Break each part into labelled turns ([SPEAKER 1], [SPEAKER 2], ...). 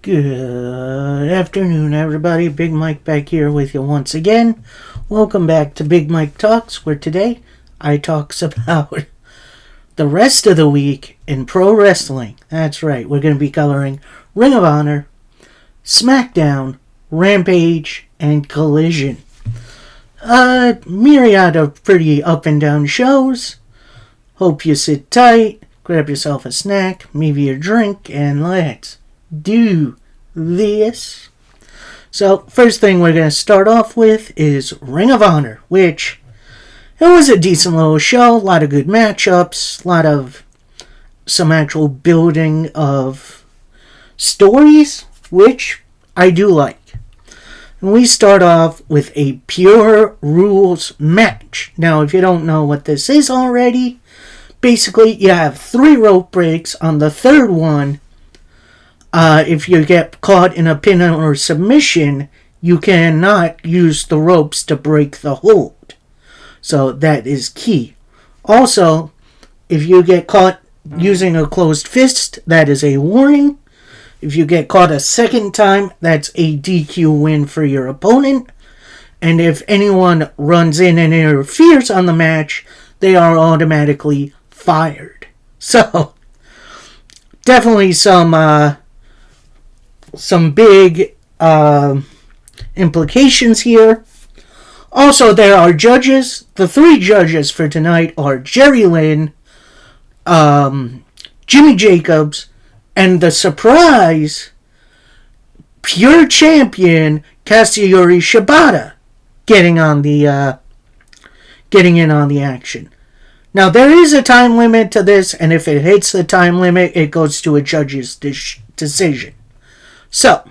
[SPEAKER 1] Good afternoon, everybody. Big Mike back here with you once again. Welcome back to Big Mike Talks, where today I talks about the rest of the week in pro wrestling. That's right, we're going to be covering Ring of Honor, SmackDown, Rampage, and Collision. A myriad of pretty up and down shows. Hope you sit tight, grab yourself a snack, maybe a drink, and let's do this. So, first thing we're going to start off with is Ring of Honor, which it was a decent little show, a lot of good matchups, a lot of some actual building of stories, which I do like. And we start off with a Pure Rules match. Now, if you don't know what this is already, basically you have 3 rope breaks. On the third one, if you get caught in a pin or submission, you cannot use the ropes to break the hold. So that is key. Also, if you get caught using a closed fist, that is a warning. If you get caught a second time, that's a DQ win for your opponent. And if anyone runs in and interferes on the match, they are automatically fired. So, definitely some big implications here. Also, there are judges. The 3 judges for tonight are Jerry Lynn, Jimmy Jacobs, and the surprise pure champion Katsuyori Shibata getting in on the action. Now, there is a time limit to this, and if it hits the time limit, it goes to a judge's decision. So,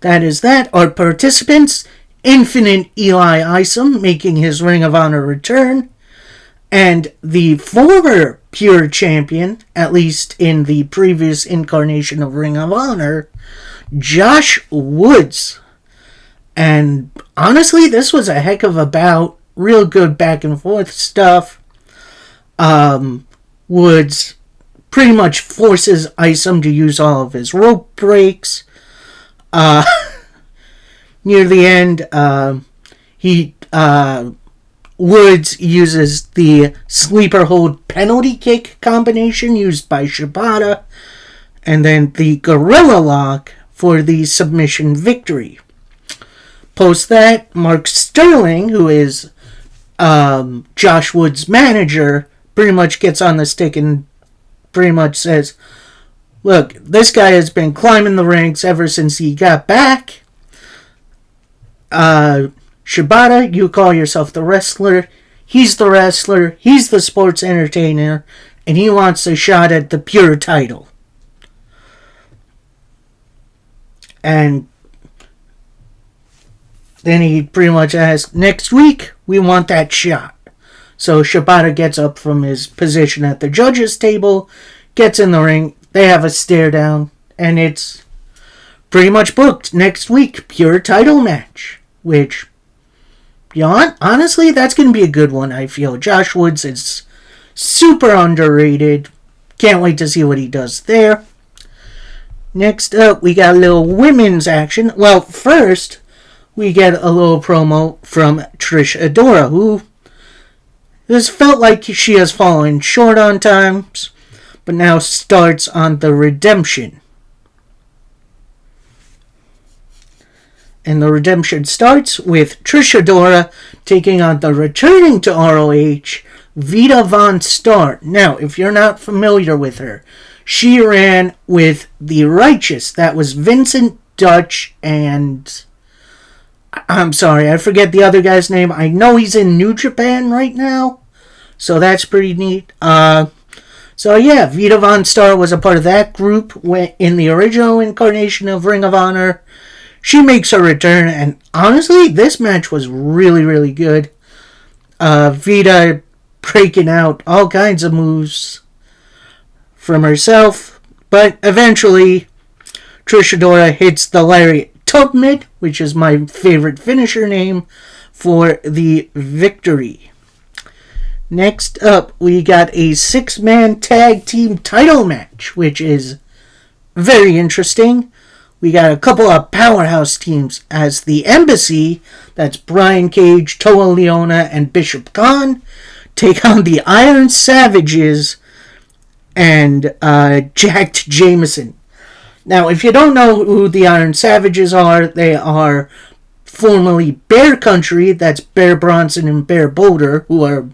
[SPEAKER 1] that is that. Our participants, Infinite Eli Isom making his Ring of Honor return, and the former Pure Champion, at least in the previous incarnation of Ring of Honor, Josh Woods. And honestly, this was a heck of a bout. Real good back and forth stuff. Woods pretty much forces Isom to use all of his rope breaks. Near the end, Woods uses the sleeper hold penalty kick combination used by Shibata, and then the gorilla lock for the submission victory. Post that, Mark Sterling, who is Josh Woods' manager, pretty much gets on the stick and pretty much says, look, this guy has been climbing the ranks ever since he got back. Shibata, you call yourself the wrestler. He's the wrestler. He's the sports entertainer. And he wants a shot at the pure title. And then he pretty much asks, next week, we want that shot. So Shibata gets up from his position at the judges' table, gets in the ring, they have a stare down, and it's pretty much booked next week. Pure title match. Which, honestly, that's going to be a good one, I feel. Josh Woods is super underrated. Can't wait to see what he does there. Next up, we got a little women's action. Well, first, we get a little promo from Trish Adora, who has felt like she has fallen short on times, but now starts on the redemption. And the redemption starts with Trish Adora taking on the returning to ROH, Vita Von Star. Now, if you're not familiar with her, she ran with The Righteous. That was Vincent Dutch and... I'm sorry, I forget the other guy's name. I know he's in New Japan right now, so that's pretty neat. So yeah, Vita Von Star was a part of that group in the original incarnation of Ring of Honor. She makes her return, and honestly, this match was really, really good. Vita breaking out all kinds of moves from herself, but eventually, Trish Adora hits the Lariat Tubmid, which is my favorite finisher name, for the victory. Next up, we got a 6-man tag team title match, which is very interesting. We got a couple of powerhouse teams as the Embassy, that's Brian Cage, Toa Leona, and Bishop Khan, take on the Iron Savages and Jacked Jameson. Now, if you don't know who the Iron Savages are, they are formerly Bear Country, that's Bear Bronson and Bear Boulder, who are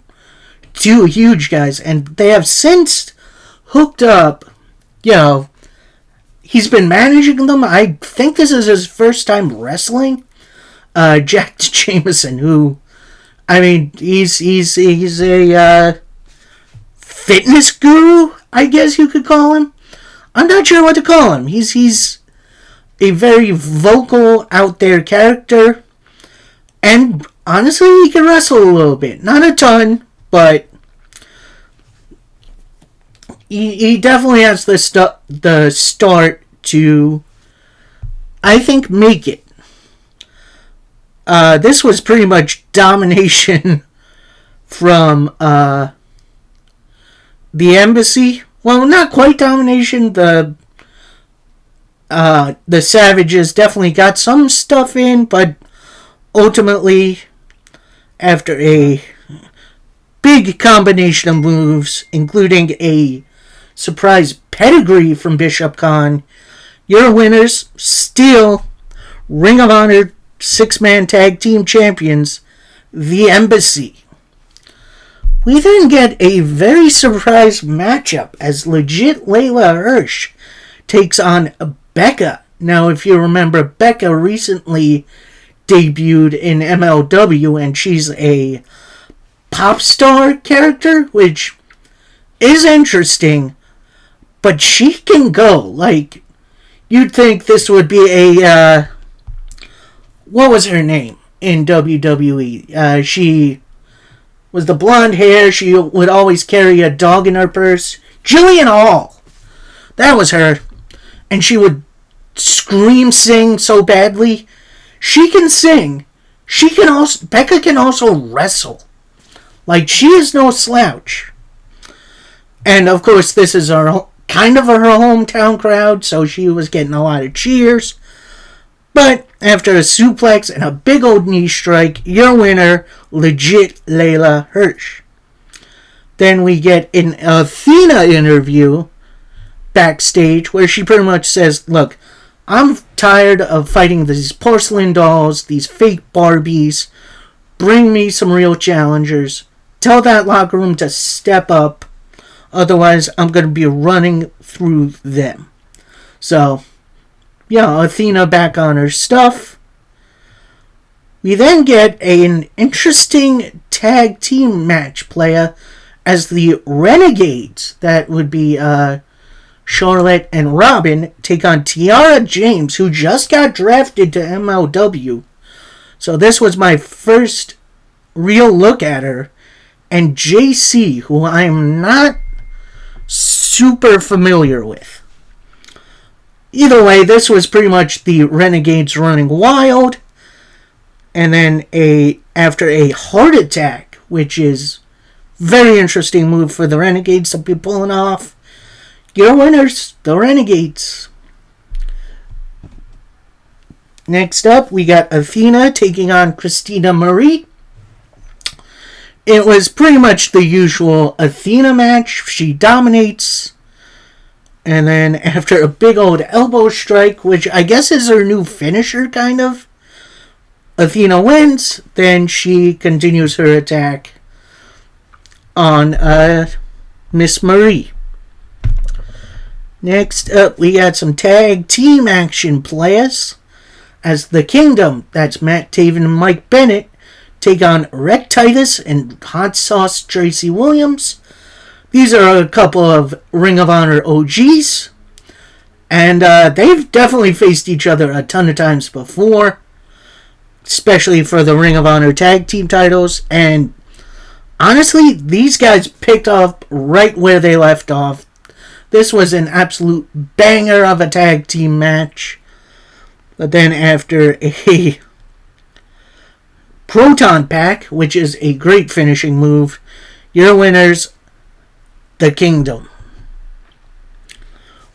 [SPEAKER 1] two huge guys, and they have since hooked up, he's been managing them. I think this is his first time wrestling. Jacked Jameson, who, I mean, he's a fitness guru, I guess you could call him. I'm not sure what to call him. He's a very vocal, out there character, and honestly, he can wrestle a little bit. Not a ton, but he definitely has the start to, I think, make it. This was pretty much domination from the Embassy. Well, not quite domination. The Savages definitely got some stuff in, but ultimately, after a big combination of moves, including a surprise pedigree from Bishop Khan, your winners, still Ring of Honor 6-man tag team champions, the Embassy. We then get a very surprise matchup as legit Layla Hirsch takes on Becca. Now, if you remember, Becca recently debuted in MLW, and she's a pop star character, which is interesting, but she can go. Like, you'd think this would be a, what was her name in WWE? She was the blonde hair. She would always carry a dog in her purse. Jillian Hall. That was her. And she would scream, sing so badly. She can sing. Becca can also wrestle. Like, she is no slouch. And, of course, this is kind of her hometown crowd, so she was getting a lot of cheers. But after a suplex and a big old knee strike, your winner, legit Layla Hirsch. Then we get an Athena interview backstage where she pretty much says, look, I'm tired of fighting these porcelain dolls, these fake Barbies. Bring me some real challengers. Tell that locker room to step up. Otherwise, I'm going to be running through them. So, yeah, Athena back on her stuff. We then get an interesting tag team match playa as the Renegades, that would be Charlotte and Robin, take on Tiara James, who just got drafted to MLW. So this was my first real look at her. And JC, who I'm not super familiar with. Either way, this was pretty much the Renegades running wild. And then after a heart attack, which is very interesting move for the Renegades to be pulling off. Your winners, the Renegades. Next up, we got Athena taking on Christina Marie. It was pretty much the usual Athena match. She dominates. And then after a big old elbow strike, which I guess is her new finisher, kind of, Athena wins. Then she continues her attack on Miss Marie. Next up, we got some tag team action players as the Kingdom, that's Matt Taven and Mike Bennett, take on Rhett Titus and Hot Sauce Tracy Williams. These are a couple of Ring of Honor OGs, and they've definitely faced each other a ton of times before, especially for the Ring of Honor tag team titles, and honestly, these guys picked up right where they left off. This was an absolute banger of a tag team match. But then after a Proton Pack, which is a great finishing move, your winners, the Kingdom.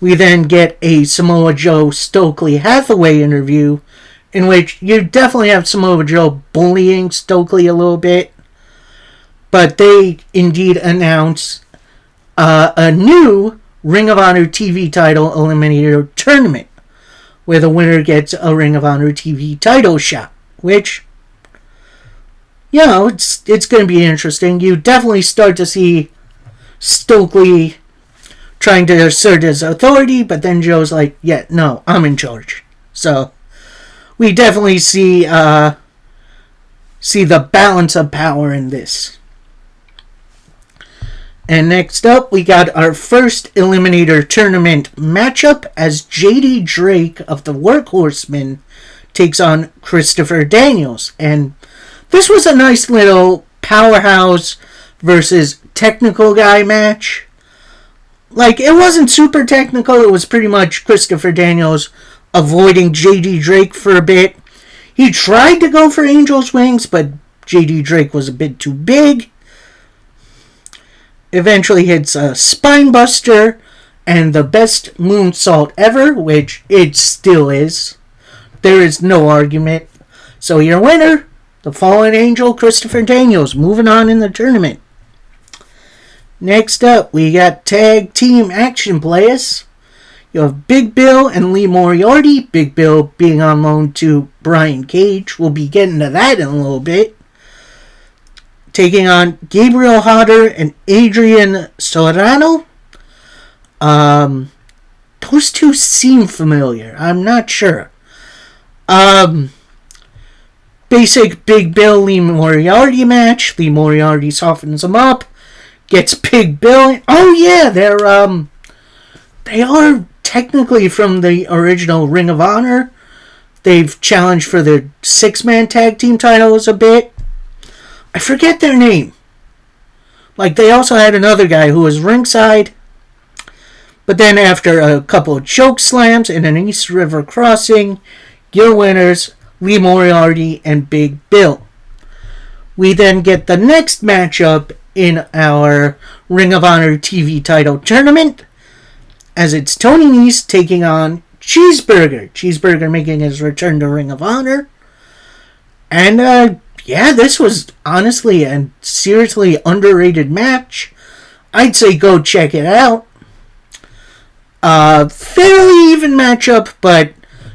[SPEAKER 1] We then get a Samoa Joe Stokely Hathaway interview in which you definitely have Samoa Joe bullying Stokely a little bit. But they indeed announce a new Ring of Honor TV title eliminator tournament where the winner gets a Ring of Honor TV title shot, which, you know, it's going to be interesting. You definitely start to see Stokely trying to assert his authority, but then Joe's like, yeah, no, I'm in charge. So we definitely see the balance of power in this. And next up, we got our first Eliminator Tournament matchup as JD Drake of the Workhorsemen takes on Christopher Daniels. And this was a nice little powerhouse versus technical guy match. Like, it wasn't super technical. It was pretty much Christopher Daniels avoiding JD Drake for a bit. He tried to go for Angel's Wings, but JD Drake was a bit too big. Eventually hits a Spinebuster and the best moonsault ever, which it still is. There is no argument. So your winner, the Fallen Angel, Christopher Daniels, moving on in the tournament. Next up, we got tag team action players. You have Big Bill and Lee Moriarty. Big Bill being on loan to Brian Cage. We'll be getting to that in a little bit. Taking on Gabriel Hodder and Adrian Serrano. Those two seem familiar. I'm not sure. Basic Big Bill Lee Moriarty match. Lee Moriarty softens him up. Gets Big Bill in. Oh yeah, they are technically from the original Ring of Honor. They've challenged for the 6-man tag team titles a bit. I forget their name. Like, they also had another guy who was ringside. But then after a couple of choke slams and an East River crossing, your winners, Lee Moriarty and Big Bill. We then get the next matchup in our Ring of Honor TV title tournament, as it's Tony Nese taking on Cheeseburger. Cheeseburger making his return to Ring of Honor. And, yeah, this was honestly a seriously underrated match. I'd say go check it out. Fairly even matchup, but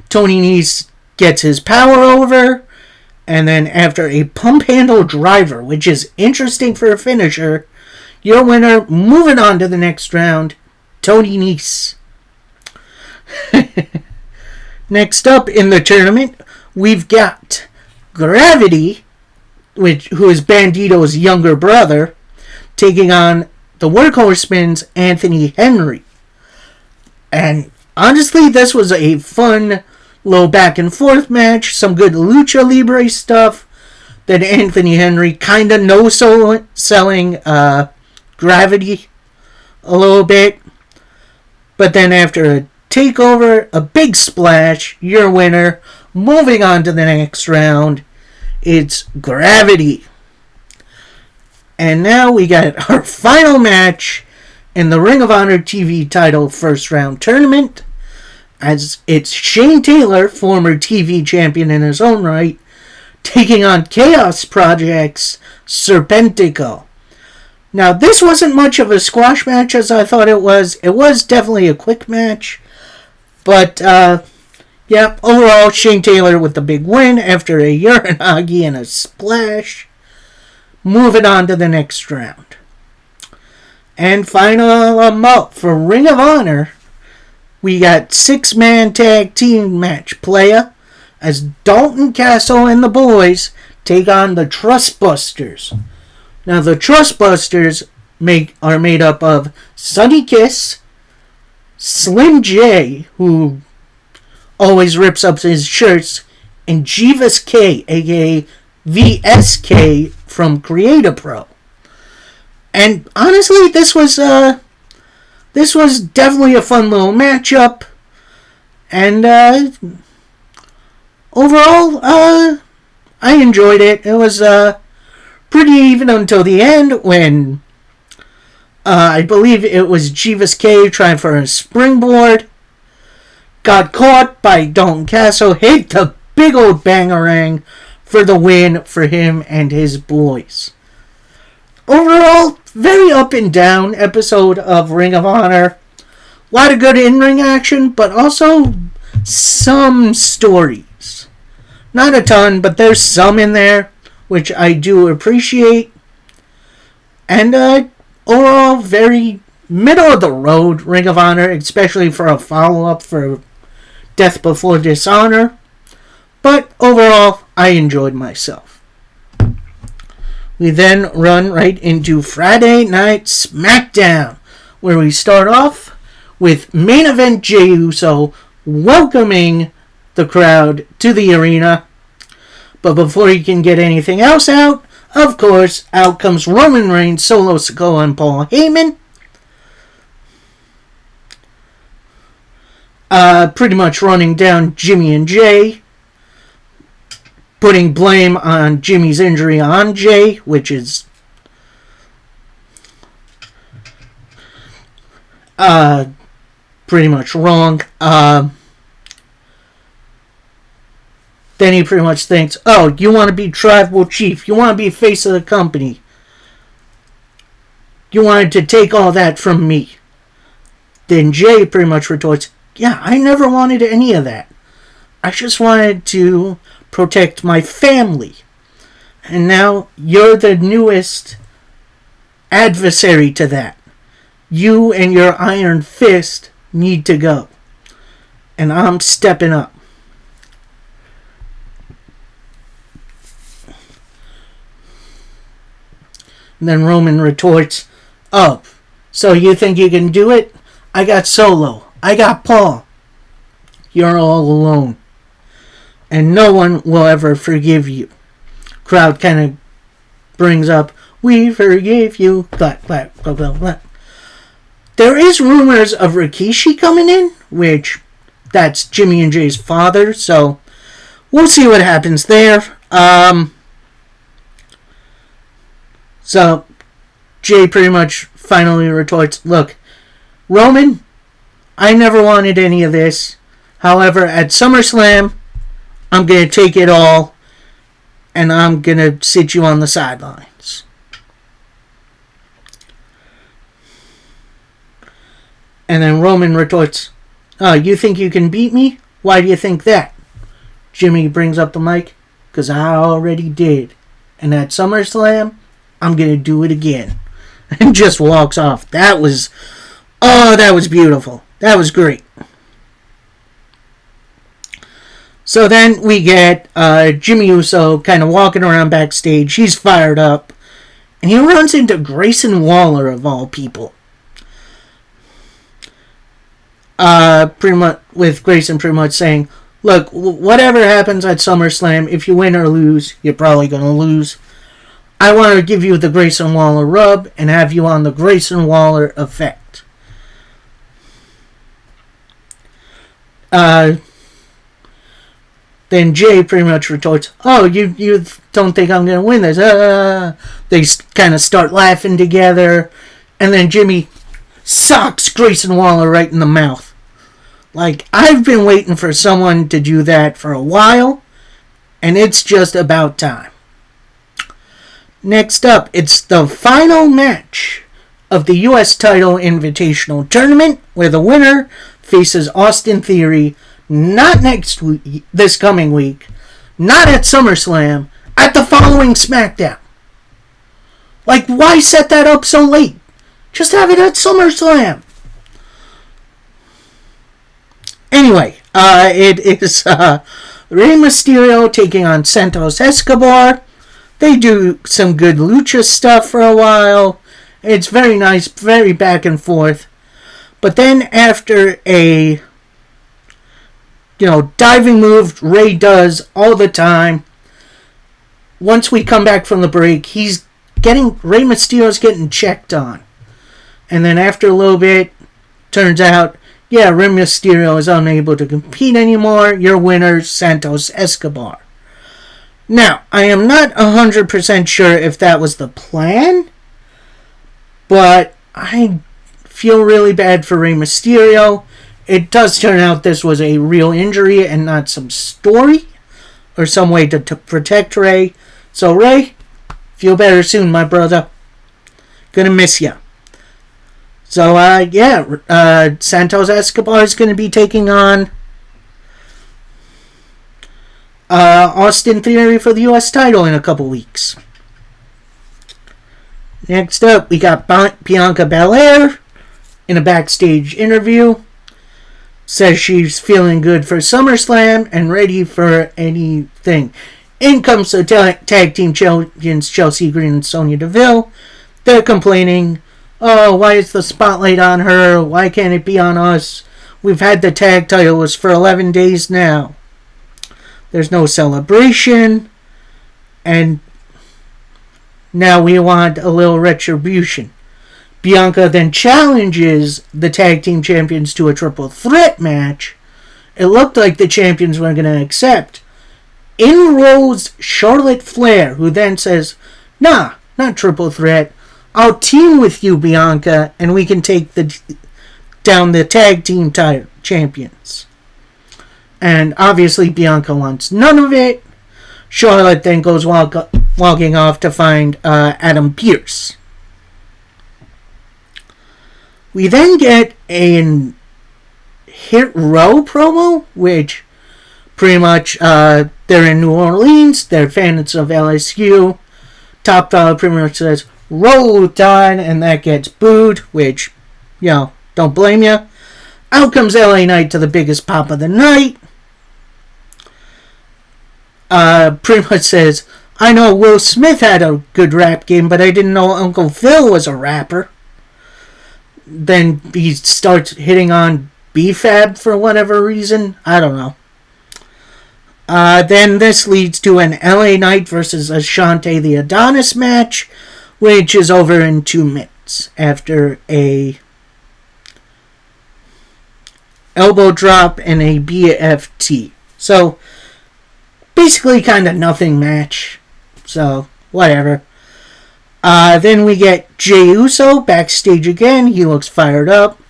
[SPEAKER 1] Tony Nese gets his power over. And then after a pump handle driver, which is interesting for a finisher, your winner, moving on to the next round, Tony Nese. Next up in the tournament, we've got Gravity, who is Bandito's younger brother, taking on the Workhorsemen's Anthony Henry. And honestly, this was a fun little back and forth match, some good lucha libre stuff. Then Anthony Henry kind of no-selling Gravity a little bit. But then after a takeover, a big splash, your winner, moving on to the next round, it's Gravity. And now we got our final match in the Ring of Honor TV title first round tournament, as it's Shane Taylor, former TV champion in his own right, taking on Chaos Project's Serpentico. Now, this wasn't much of a squash match as I thought it was. It was definitely a quick match. But, yeah, overall, Shane Taylor with the big win after a Uranagi and a splash. Moving on to the next round. And final up for Ring of Honor, we got 6-man tag team match playa as Dalton Castle and the boys take on the Trustbusters. Now, the Trustbusters are made up of Sonny Kiss, Slim J, who always rips up his shirts, and Jeeves K, a.k.a. VSK from Creator Pro. And honestly, this was definitely a fun little matchup. And overall, I enjoyed it. It was pretty even until the end when I believe it was Chivas K trying for a springboard. Got caught by Dalton Castle. Hit the big old bangerang for the win for him and his boys. Overall, very up and down episode of Ring of Honor. A lot of good in-ring action, but also some stories. Not a ton, but there's some in there, which I do appreciate. And overall, very middle of the road Ring of Honor, especially for a follow-up for Death Before Dishonor. But overall, I enjoyed myself. We then run right into Friday Night SmackDown, where we start off with main event Jey Uso welcoming the crowd to the arena. But before he can get anything else out, of course, out comes Roman Reigns, Solo Sikoa, and Paul Heyman. Pretty much running down Jimmy and Jay, putting blame on Jimmy's injury on Jay, which is pretty much wrong. Then he pretty much thinks, oh, you want to be tribal chief, you want to be face of the company, you wanted to take all that from me. Then Jay pretty much retorts, yeah, I never wanted any of that. I just wanted to protect my family. And now you're the newest adversary to that. You and your iron fist need to go. And I'm stepping up. And then Roman retorts, oh, so you think you can do it? I got Solo. I got Paul. You're all alone. And no one will ever forgive you. Crowd kind of brings up, we forgive you. Clap, clap, clap, clap, clap. There is rumors of Rikishi coming in, which that's Jimmy and Jay's father, so we'll see what happens there. So Jay pretty much finally retorts, look, Roman, I never wanted any of this. However, at SummerSlam, I'm going to take it all, and I'm going to sit you on the sidelines. And then Roman retorts, oh, you think you can beat me? Why do you think that? Jimmy brings up the mic, because I already did. And at SummerSlam, I'm going to do it again. And just walks off. That was beautiful. That was great. So then we get Jimmy Uso kind of walking around backstage. He's fired up. And he runs into Grayson Waller, of all people. Pretty much with Grayson pretty much saying, look, whatever happens at SummerSlam, if you win or lose, you're probably going to lose. I want to give you the Grayson Waller rub and have you on the Grayson Waller effect. Then Jay pretty much retorts, oh, you don't think I'm going to win this? They kind of start laughing together. And then Jimmy socks Grayson Waller right in the mouth. Like, I've been waiting for someone to do that for a while. And it's just about time. Next up, it's the final match of the U.S. Title Invitational Tournament, where the winner faces Austin Theory, not next week, this coming week, not at SummerSlam, at the following SmackDown. Like, why set that up so late? Just have it at SummerSlam. Anyway, it is Rey Mysterio taking on Santos Escobar. They do some good lucha stuff for a while. It's very nice, very back and forth. But then after a, diving move Rey does all the time, once we come back from the break, Rey Mysterio's getting checked on. And then after a little bit, turns out, yeah, Rey Mysterio is unable to compete anymore. Your winner, Santos Escobar. Now, I am not 100% sure if that was the plan, but I feel really bad for Rey Mysterio. It does turn out this was a real injury and not some story or some way to protect Rey. So, Rey, feel better soon, my brother. Gonna miss ya. So, Santos Escobar is gonna be taking on Austin Theory for the U.S. title in a couple weeks. Next up, we got Bianca Belair in a backstage interview. Says she's feeling good for SummerSlam and ready for anything. In comes the tag team champions Chelsea Green and Sonya Deville. They're complaining, oh, why is the spotlight on her? Why can't it be on us? We've had the tag titles for 11 days now. There's no celebration. And now we want a little retribution. Bianca then challenges the tag team champions to a triple threat match. It looked like the champions were going to accept. In rolls Charlotte Flair, who then says, nah, not triple threat. I'll team with you, Bianca, and we can take down the tag team champions. And obviously Bianca wants none of it. Charlotte then goes walking off to find Adam Pearce. We then get a Hit Row promo, which pretty much they're in New Orleans, they're fans of LSU. Top Dollar pretty much says, Roll Tide, and that gets booed, which, don't blame you. Out comes LA Knight to the biggest pop of the night. Pretty much says, I know Will Smith had a good rap game, but I didn't know Uncle Phil was a rapper. Then he starts hitting on B-Fab for whatever reason. I don't know. Then this leads to an LA Knight versus Ashante the Adonis match, which is over in 2 minutes after a elbow drop and a BFT. So, basically kind of nothing match. So, whatever. Then we get Jey Uso backstage again. He looks fired up.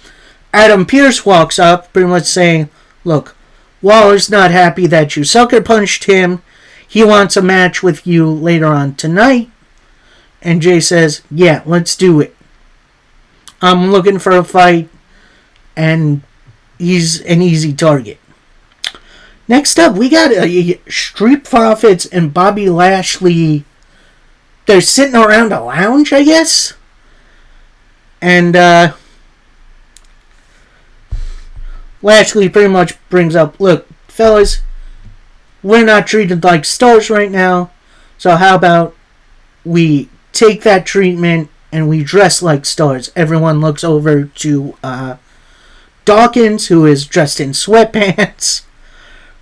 [SPEAKER 1] Adam Pearce walks up, pretty much saying, look, Waller's not happy that you sucker punched him. He wants a match with you later on tonight. And Jey says, yeah, let's do it. I'm looking for a fight, and he's an easy target. Next up, we got Street Profits and Bobby Lashley. They're sitting around a lounge, I guess. And Lashley pretty much brings up, look, fellas, we're not treated like stars right now, so how about we take that treatment and we dress like stars. Everyone looks over to Dawkins, who is dressed in sweatpants.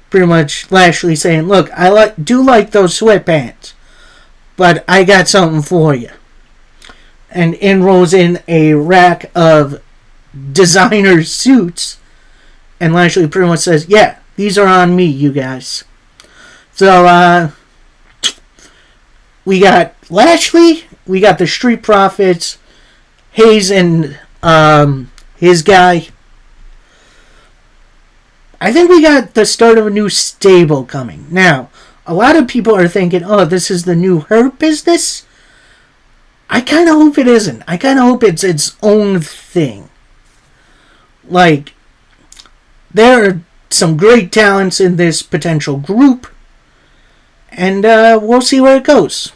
[SPEAKER 1] Pretty much Lashley saying, look, I do like those sweatpants, but I got something for you. And in rolls in a rack of designer suits, and Lashley pretty much says, yeah, these are on me, you guys. So, we got Lashley, we got the Street Profits, Hayes and his guy. I think we got the start of a new stable coming. Now, a lot of people are thinking, oh, this is the new Hurt Business. I kind of hope it isn't. I kind of hope it's its own thing. Like, there are some great talents in this potential group. And we'll see where it goes.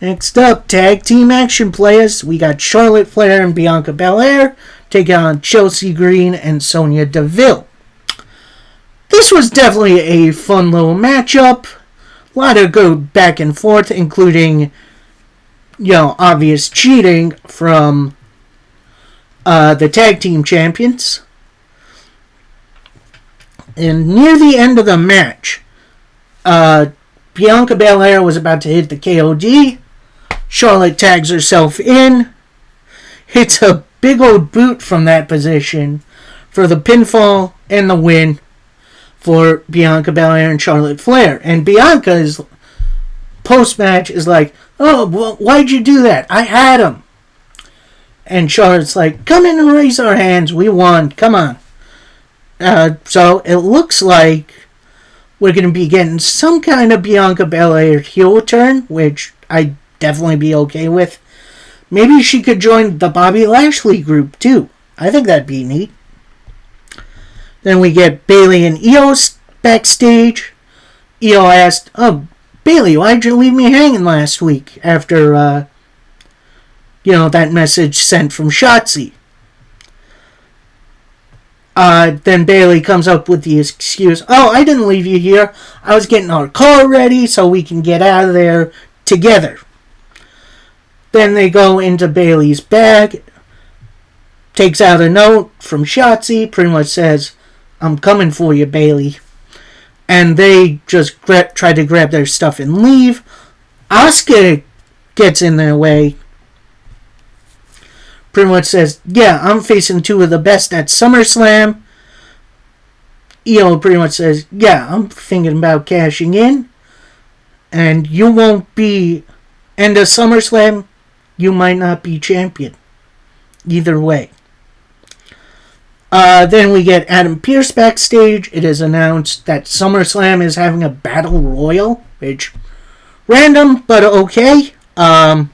[SPEAKER 1] Next up, tag team action players. We got Charlotte Flair and Bianca Belair taking on Chelsea Green and Sonya Deville. This was definitely a fun little matchup. A lot of good back and forth, including, obvious cheating from the tag team champions. And near the end of the match, Bianca Belair was about to hit the KOD. Charlotte tags herself in, hits a big old boot from that position for the pinfall and the win for Bianca Belair and Charlotte Flair. And Bianca's post-match is like, oh, well, why'd you do that? I had him. And Charlotte's like, come in and raise our hands. We won. Come on. So it looks like we're going to be getting some kind of Bianca Belair heel turn, which I'd definitely be okay with. Maybe she could join the Bobby Lashley group too. I think that'd be neat. Then we get Bayley and Io backstage. Io asked, oh, Bayley, why'd you leave me hanging last week after, that message sent from Shotzi? Then Bayley comes up with the excuse, oh, I didn't leave you here. I was getting our car ready so we can get out of there together. Then they go into Bayley's bag, takes out a note from Shotzi, pretty much says, I'm coming for you, Bayley. And they just try to grab their stuff and leave. Asuka gets in their way. Pretty much says, yeah, I'm facing two of the best at SummerSlam. Io pretty much says, yeah, I'm thinking about cashing in. And you won't be... And at SummerSlam, you might not be champion. Either way. Then we get Adam Pearce backstage. It is announced that SummerSlam is having a battle royal, which random but okay. LA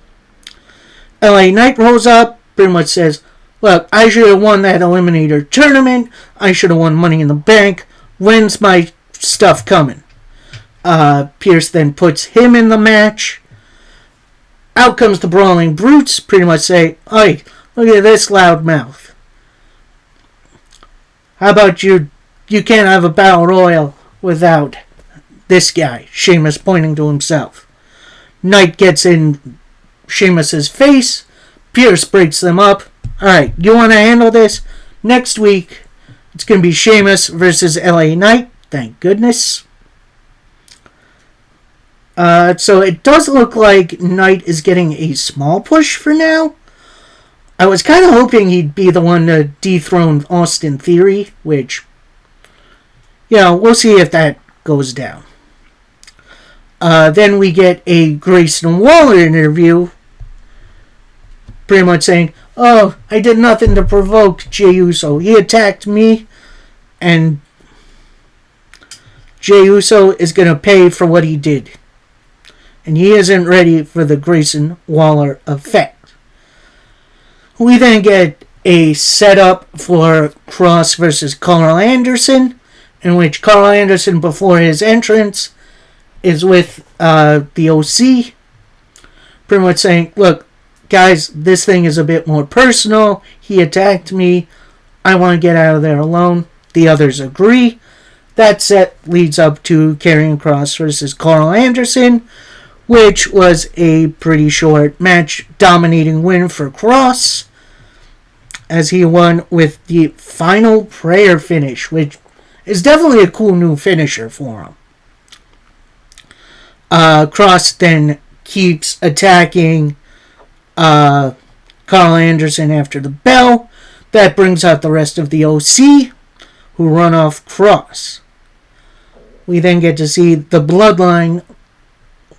[SPEAKER 1] Knight rolls up, pretty much says, look, I should have won that Eliminator tournament. I should have won Money in the Bank. When's my stuff coming? Pearce then puts him in the match. Out comes the Brawling Brutes, pretty much say, hey, look at this loudmouth. How about you can't have a battle royal without this guy, Sheamus pointing to himself. Knight gets in Sheamus's face. Pearce breaks them up. Alright, you want to handle this? Next week, it's going to be Sheamus versus LA Knight. Thank goodness. So it does look like Knight is getting a small push for now. I was kind of hoping he'd be the one to dethrone Austin Theory, which, we'll see if that goes down. Then we get a Grayson Waller interview, pretty much saying, oh, I did nothing to provoke Jey Uso. He attacked me, and Jey Uso is going to pay for what he did. And he isn't ready for the Grayson Waller effect. We then get a setup for Cross versus Carl Anderson, in which Carl Anderson, before his entrance, is with the OC, pretty much saying, look, guys, this thing is a bit more personal. He attacked me. I want to get out of there alone. The others agree. That set leads up to Karrion Kross versus Carl Anderson, which was a pretty short match, dominating win for Kross, as he won with the final prayer finish, which is definitely a cool new finisher for him. Kross then keeps attacking Carl Anderson after the bell. That brings out the rest of the OC, who run off Kross. We then get to see the Bloodline.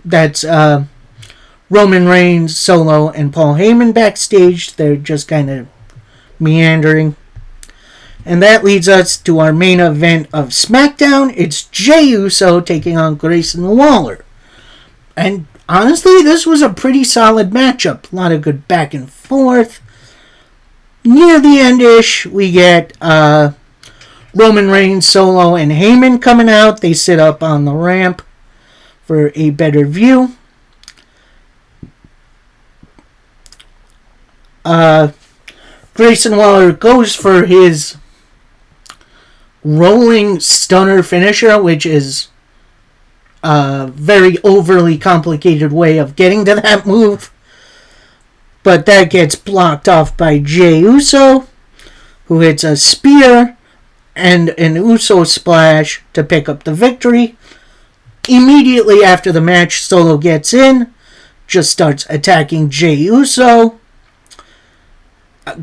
[SPEAKER 1] That's Roman Reigns, Solo, and Paul Heyman backstage. They're just kind of meandering. And that leads us to our main event of SmackDown. It's Jey Uso taking on Grayson Waller. And honestly, this was a pretty solid matchup. A lot of good back and forth. Near the end-ish, we get Roman Reigns, Solo, and Heyman coming out. They sit up on the ramp for a better view. Grayson Waller goes for his rolling stunner finisher, which is a very overly complicated way of getting to that move. But that gets blocked off by Jey Uso, who hits a spear and an Uso splash to pick up the victory. Immediately after the match, Solo gets in, just starts attacking Jey Uso.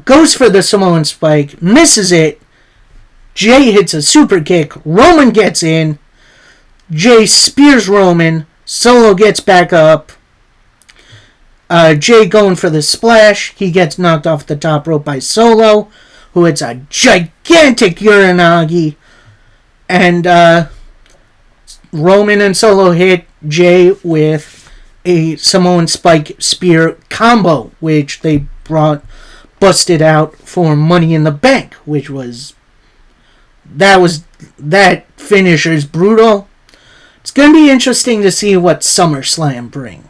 [SPEAKER 1] Goes for the Samoan spike, misses it. Jey hits a super kick. Roman gets in. Jey spears Roman. Solo gets back up. Jay going for the splash. He gets knocked off the top rope by Solo, who hits a gigantic Uranagi. And Roman and Solo hit Jay with a Samoan Spike Spear combo, which they busted out for Money in the Bank, which was that finisher is brutal. It's going to be interesting to see what SummerSlam brings.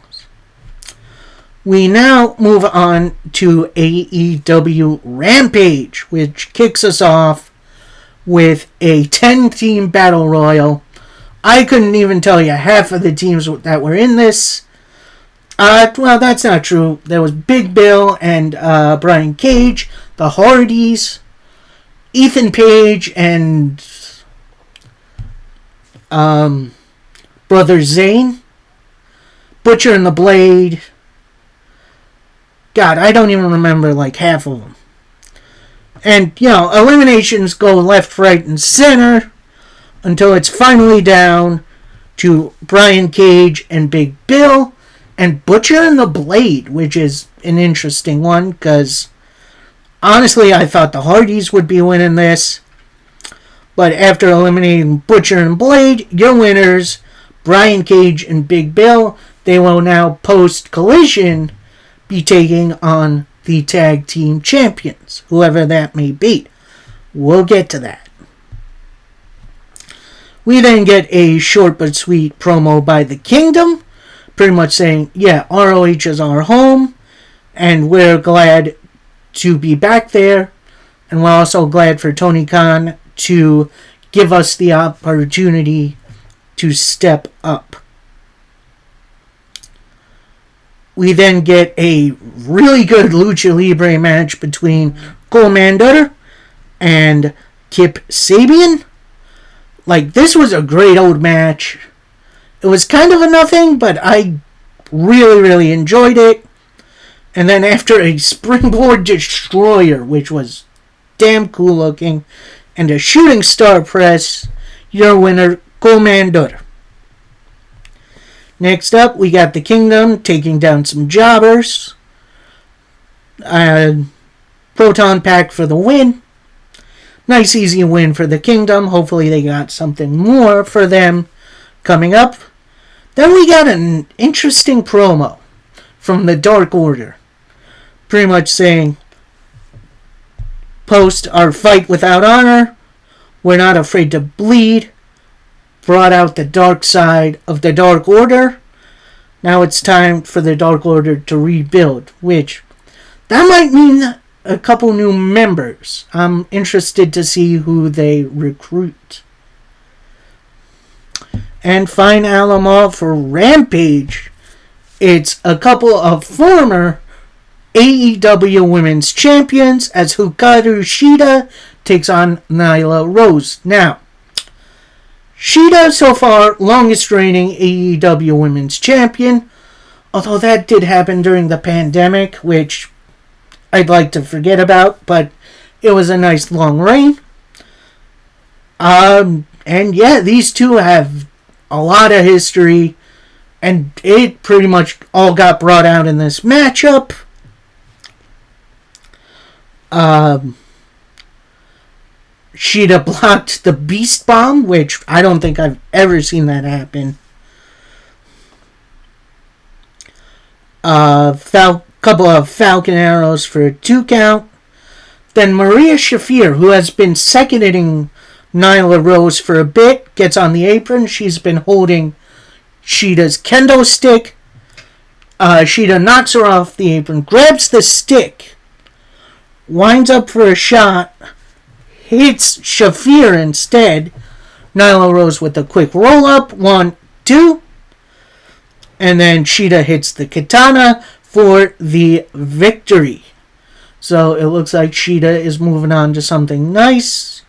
[SPEAKER 1] We now move on to AEW Rampage, which kicks us off with a 10-team battle royal. I couldn't even tell you half of the teams that were in this. Well, that's not true. There was Big Bill and Brian Cage, the Hardys, Ethan Page, and Brother Zane, Butcher and the Blade. God, I don't even remember like half of them. And, eliminations go left, right, and center until it's finally down to Brian Cage and Big Bill and Butcher and the Blade, which is an interesting one because honestly, I thought the Hardys would be winning this. But after eliminating Butcher and Blade, your winners, Brian Cage and Big Bill, they will now post-Collision be taking on the tag team champions, whoever that may be. We'll get to that. We then get a short but sweet promo by the Kingdom, pretty much saying, yeah, ROH is our home, and we're glad to be back there, and we're also glad for Tony Khan to give us the opportunity to step up. We then get a really good Lucha Libre match between Commander and Kip Sabian. Like, this was a great old match. It was kind of a nothing, but I really, really enjoyed it. And then after a Springboard Destroyer, which was damn cool looking, and a Shooting Star Press, your winner, Commander. Next up, we got the Kingdom taking down some jobbers. Proton Pack for the win. Nice easy win for the Kingdom. Hopefully they got something more for them coming up. Then we got an interesting promo from the Dark Order. Pretty much saying, post our fight without honor. We're not afraid to bleed. Brought out the dark side of the Dark Order. Now it's time for the Dark Order to rebuild, which that might mean a couple new members. I'm interested to see who they recruit. And Fine Alamo for Rampage. It's a couple of former AEW Women's Champions as Hikaru Shida takes on Nyla Rose. Now, Shida, so far, longest reigning AEW Women's Champion. Although that did happen during the pandemic, which I'd like to forget about, but it was a nice long reign. And yeah, these two have a lot of history, and it pretty much all got brought out in this matchup. Shida blocked the Beast Bomb, which I don't think I've ever seen that happen. Couple of Falcon Arrows for a 2 count. Then Maria Shafir, who has been seconding Nyla Rose for a bit, gets on the apron. She's been holding Shida's kendo stick. Shida knocks her off the apron, grabs the stick, winds up for a shot, hits Shafir instead. Nyla Rose with a quick roll-up. 1, 2. And then Shida hits the katana for the victory. So it looks like Shida is moving on to something nice.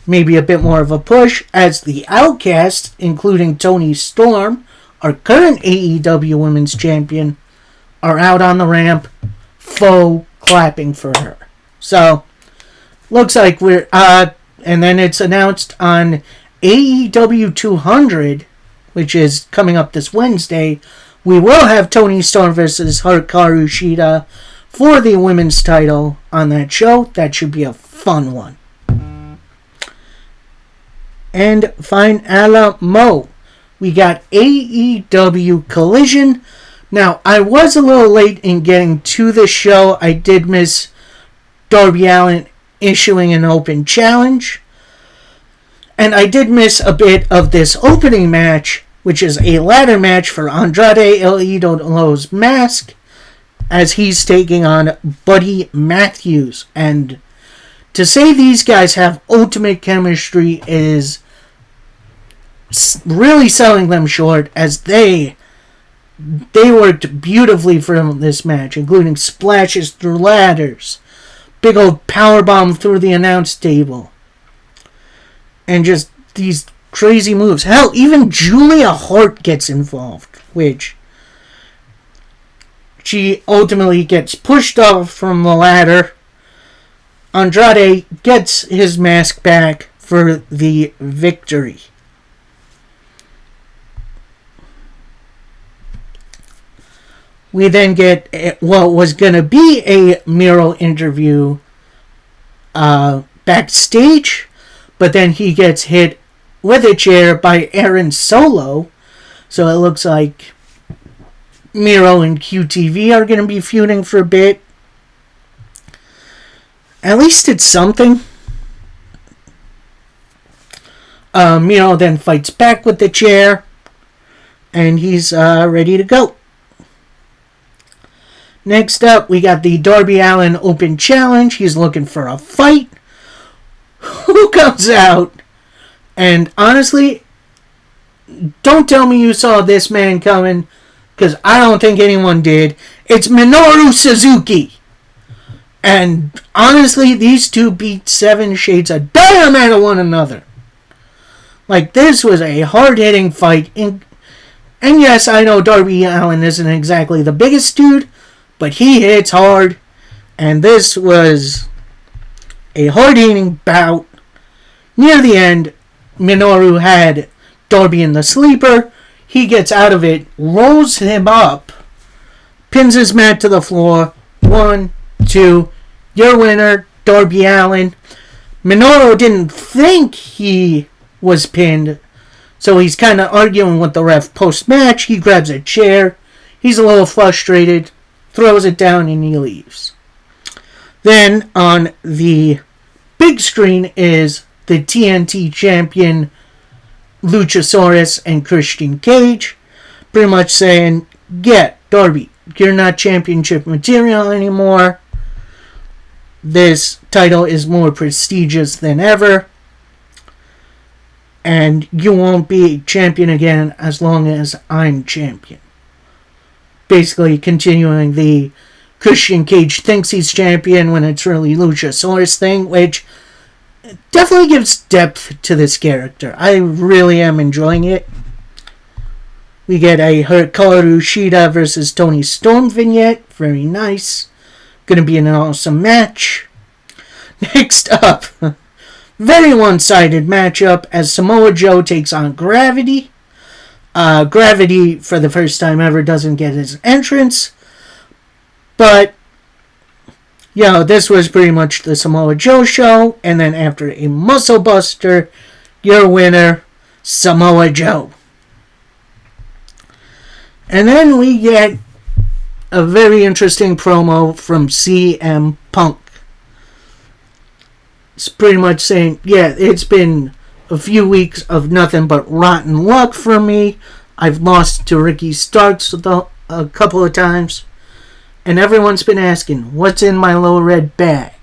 [SPEAKER 1] Maybe a bit more of a push as the Outcasts, including Toni Storm, our current AEW Women's Champion, are out on the ramp, faux clapping for her. So, looks like we're, and then it's announced on AEW 200, which is coming up this Wednesday, we will have Toni Storm versus Hikaru Shida for the women's title on that show. That should be a fun one. And finally, we got AEW Collision. Now, I was a little late in getting to the show. I did miss Darby Allin issuing an open challenge. And I did miss a bit of this opening match, which is a ladder match for Andrade El Idolo's mask, as he's taking on Buddy Matthews. And to say these guys have ultimate chemistry is really selling them short, as they worked beautifully for this match, including splashes through ladders, big old powerbomb through the announce table, and just these crazy moves. Hell, even Julia Hart gets involved, which she ultimately gets pushed off from the ladder. Andrade gets his mask back for the victory. We then get what was going to be a Miro interview backstage, but then he gets hit with a chair by Aaron Solo. So it looks like Miro and QTV are going to be feuding for a bit. At least it's something. Miro then fights back with the chair, and he's ready to go. Next up, we got the Darby Allin Open Challenge. He's looking for a fight. Who comes out? And honestly, don't tell me you saw this man coming, because I don't think anyone did. It's Minoru Suzuki. And honestly, these two beat 7 shades of Dynamite of one another. Like, this was a hard-hitting fight. And yes, I know Darby Allin isn't exactly the biggest dude, but he hits hard, and this was a hard-hitting bout. Near the end, Minoru had Darby in the sleeper. He gets out of it, rolls him up, pins his mat to the floor. 1, 2, your winner, Darby Allin. Minoru didn't think he was pinned, so he's kind of arguing with the ref post-match. He grabs a chair. He's a little frustrated, throws it down, and he leaves. Then on the big screen is the TNT champion Luchasaurus and Christian Cage, pretty much saying, yeah, Darby, you're not championship material anymore. This title is more prestigious than ever, and you won't be champion again as long as I'm champion. Basically continuing the Christian Cage thinks he's champion when it's really Luchasaurus thing, which definitely gives depth to this character. I really am enjoying it. We get a Hikaru Shida versus Toni Storm vignette. Very nice. Gonna be an awesome match. Next up, very one-sided matchup as Samoa Joe takes on Gravity. Gravity, for the first time ever, doesn't get his entrance. But, this was pretty much the Samoa Joe show. And then after a muscle buster, your winner, Samoa Joe. And then we get a very interesting promo from CM Punk. It's pretty much saying, it's been a few weeks of nothing but rotten luck for me. I've lost to Ricky Starks a couple of times. And everyone's been asking, what's in my little red bag?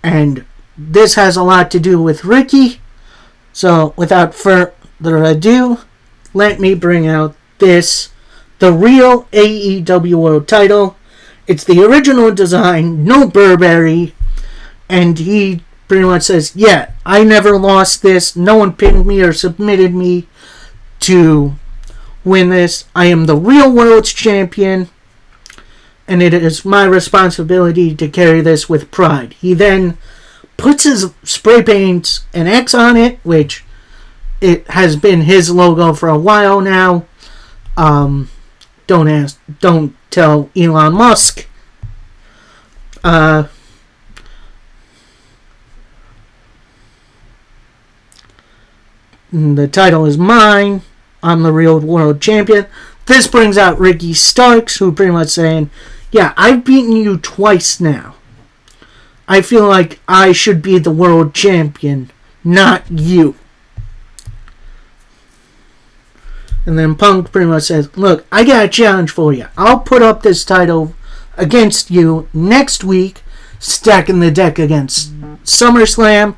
[SPEAKER 1] And this has a lot to do with Ricky. So without further ado, let me bring out the real AEW World title. It's the original design, no Burberry. And he pretty much says, I never lost this. No one pinned me or submitted me to win this. I am the real world's champion, and it is my responsibility to carry this with pride. He then puts his spray paints an X on it, which it has been his logo for a while now. Don't tell Elon Musk. The title is mine. I'm the real world champion. This brings out Ricky Starks, who pretty much saying, yeah, I've beaten you twice now. I feel like I should be the world champion, not you. And then Punk pretty much says, look, I got a challenge for you. I'll put up this title against you next week, stacking the deck against SummerSlam.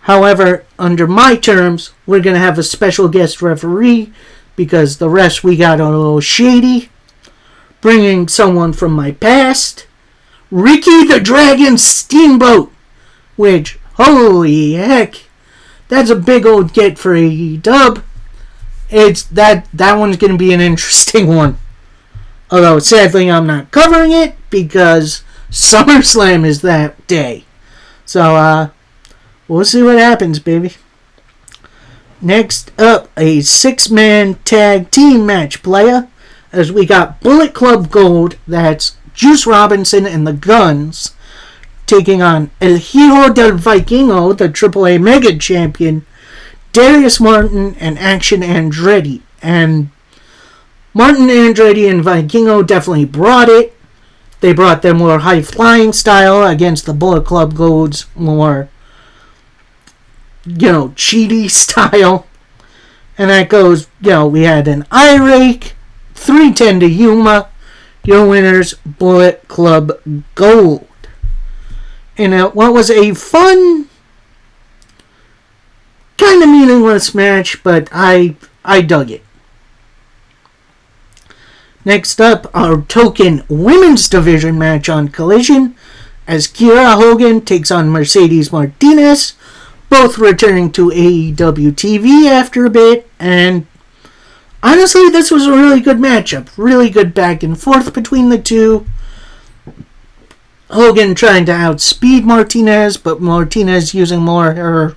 [SPEAKER 1] However, under my terms, we're going to have a special guest referee because the rest we got a little shady. Bringing someone from my past, Ricky the Dragon Steamboat, which, holy heck, that's a big old get for AEW. It's that one's going to be an interesting one. Although, sadly, I'm not covering it because SummerSlam is that day. So, we'll see what happens, baby. Next up, a 6-man tag team match, playa. As we got Bullet Club Gold, that's Juice Robinson and the Guns, taking on El Hijo del Vikingo, the AAA Mega Champion, Darius Martin and Action Andretti. And Martin, Andretti, and Vikingo definitely brought it. They brought their more high-flying style against the Bullet Club Gold's more, cheaty style. And that goes, we had an eye rake, 310 to Yuma. Your winners, Bullet Club Gold. And what was a fun, kind of meaningless match, but I dug it. Next up, our token women's division match on Collision, as Kiera Hogan takes on Mercedes Martinez, both returning to AEW TV after a bit, and honestly, this was a really good matchup. Really good back and forth between the two. Hogan trying to outspeed Martinez, but Martinez using more her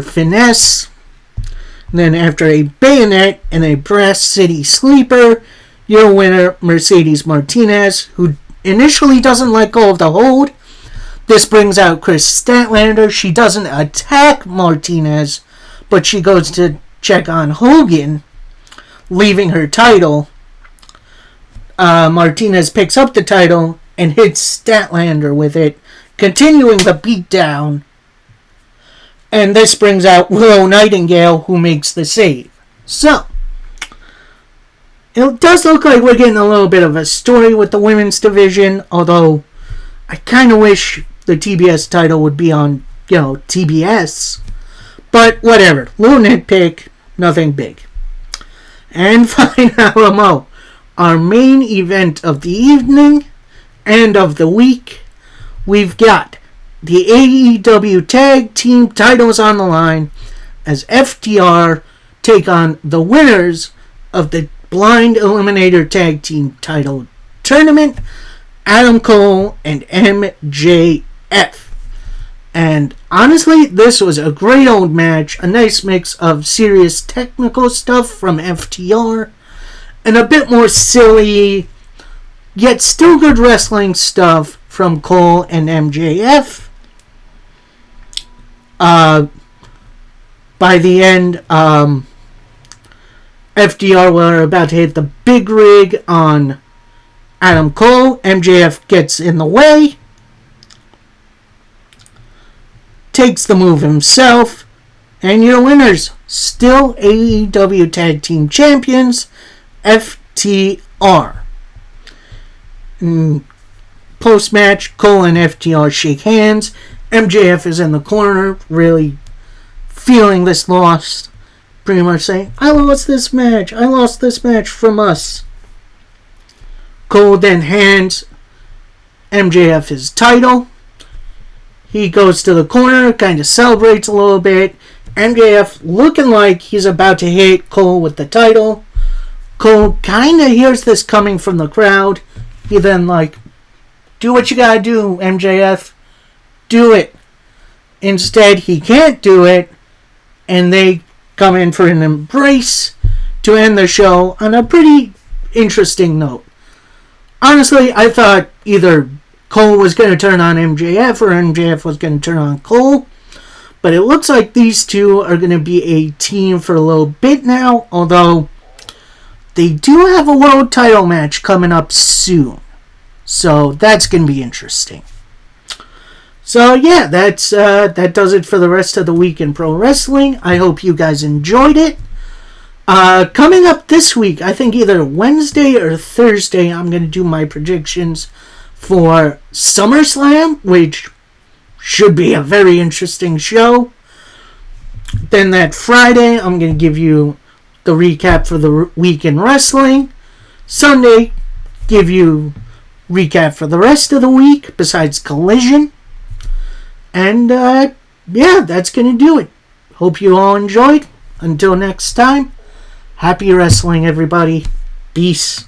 [SPEAKER 1] finesse. And then after a bayonet and a Brass City Sleeper, your winner, Mercedes Martinez, who initially doesn't let go of the hold. This brings out Chris Statlander. She doesn't attack Martinez, but she goes to check on Hogan, leaving her title. Martinez picks up the title and hits Statlander with it, continuing the beatdown. And this brings out Willow Nightingale, who makes the save. So, it does look like we're getting a little bit of a story with the women's division, although I kind of wish the TBS title would be on, TBS. But whatever. Little nitpick. Nothing big. And finally, our main event of the evening and of the week. We've got the AEW Tag Team titles on the line as FTR take on the winners of the Blind Eliminator Tag Team title tournament, Adam Cole and MJF. And honestly, this was a great old match, a nice mix of serious technical stuff from FTR and a bit more silly yet still good wrestling stuff from Cole and MJF. By the end, FTR were about to hit the big rig on Adam Cole. MJF gets in the way, takes the move himself, and your winners, still AEW Tag Team Champions, FTR. Post-match, Cole and FTR shake hands. MJF is in the corner, really feeling this loss. Pretty much saying, I lost this match from us. Cole then hands MJF his title. He goes to the corner, kind of celebrates a little bit. MJF looking like he's about to hit Cole with the title. Cole kind of hears this coming from the crowd. He then do what you gotta do, MJF. do it. Instead, he can't do it, and they come in for an embrace to end the show on a pretty interesting note. Honestly, I thought either Cole was going to turn on MJF or MJF was going to turn on Cole, but it looks like these two are going to be a team for a little bit now, although they do have a world title match coming up soon. So that's going to be interesting. So yeah, that does it for the rest of the week in pro wrestling. I hope you guys enjoyed it. Coming up this week, I think either Wednesday or Thursday, I'm going to do my predictions for SummerSlam, which should be a very interesting show. Then that Friday, I'm going to give you the recap for the week in wrestling. Sunday, give you recap for the rest of the week, besides Collision. And, yeah, that's going to do it. Hope you all enjoyed. Until next time, happy wrestling, everybody. Peace.